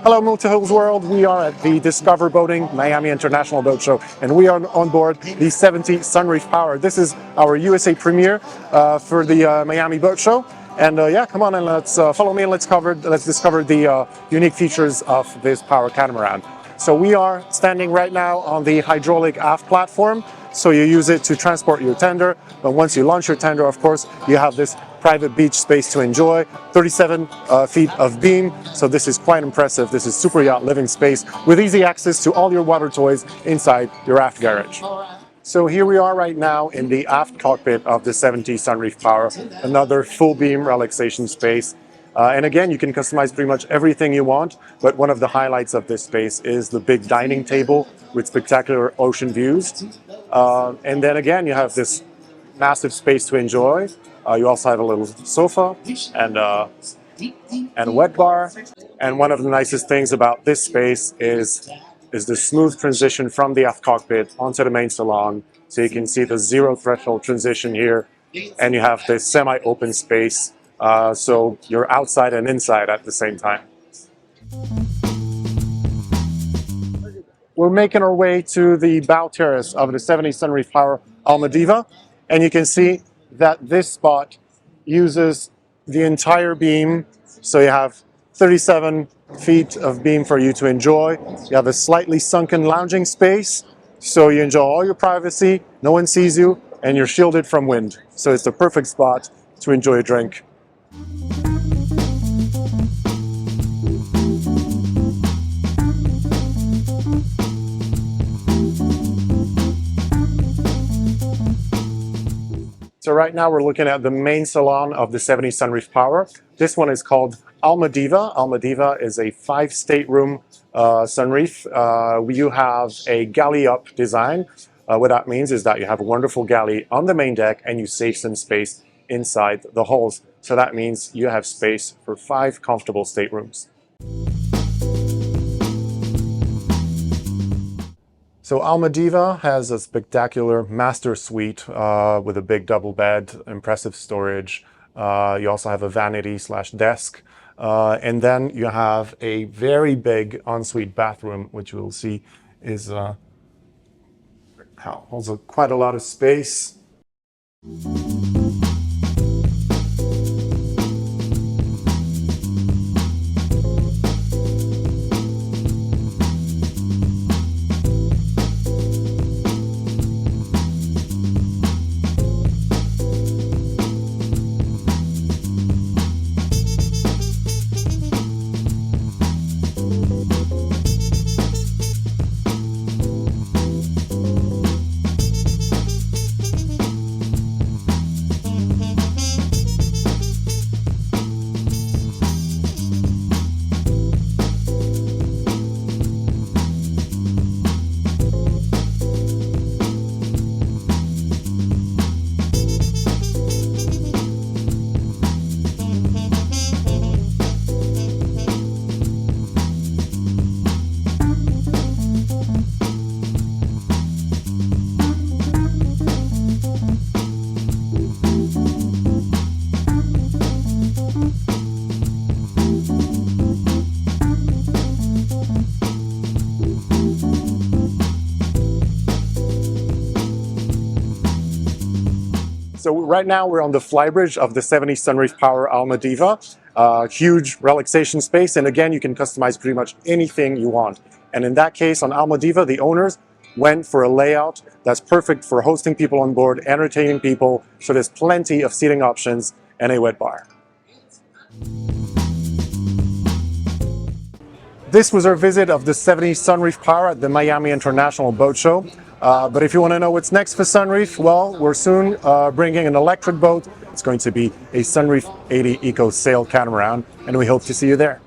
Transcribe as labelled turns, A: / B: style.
A: Hello Multihulls world, we are at the Discover Boating Miami International Boat Show and we are on board the 70 Sunreef Power. This is our USA premiere for the Miami Boat Show. And yeah, come on and let's follow me and let's discover the unique features of this power catamaran. So we are standing right now on the hydraulic aft platform. So you use it to transport your tender, but once you launch your tender, of course, you have this private beach space to enjoy, 37 feet of beam, so this is quite impressive. This is super yacht living space with easy access to all your water toys inside your aft garage. So here we are right now in the aft cockpit of the 70 Sunreef Power, another full beam relaxation space. And again, you can customize pretty much everything you want, but one of the highlights of this space is the big dining table with spectacular ocean views. And then again, you have this massive space to enjoy. You also have a little sofa and a wet bar. And one of the nicest things about this space is the smooth transition from the aft cockpit onto the main salon. So you can see the zero threshold transition here, and you have this semi-open space. So you're outside and inside at the same time. We're making our way to the bow terrace of the 70 Sunreef Power Alma-Diva, and you can see that this spot uses the entire beam. So you have 37 feet of beam for you to enjoy. You have a slightly sunken lounging space, so you enjoy all your privacy, no one sees you, and you're shielded from wind. So it's the perfect spot to enjoy a drink. So right now we're looking at the main salon of the 70 Sunreef Power. This one is called Alma-Diva. Alma-Diva is a 5-stateroom sunreef. You have a galley up design. What that means is that you have a wonderful galley on the main deck and you save some space inside the hulls. So that means you have space for 5 comfortable staterooms. So Alma-Diva has a spectacular master suite with a big double bed, impressive storage. You also have a vanity/desk. And then you have a very big ensuite bathroom, which you will see is holds quite a lot of space. So right now we're on the Flybridge of the 70 Sunreef Power Alma-Diva. Huge relaxation space, and again you can customize pretty much anything you want. And in that case on Alma-Diva, the owners went for a layout that's perfect for hosting people on board, entertaining people, so there's plenty of seating options and a wet bar. This was our visit of the 70 Sunreef Power at the Miami International Boat Show. But if you want to know what's next for Sunreef, well, we're soon bringing an electric boat. It's going to be a Sunreef 80 Eco Sail catamaran, and we hope to see you there.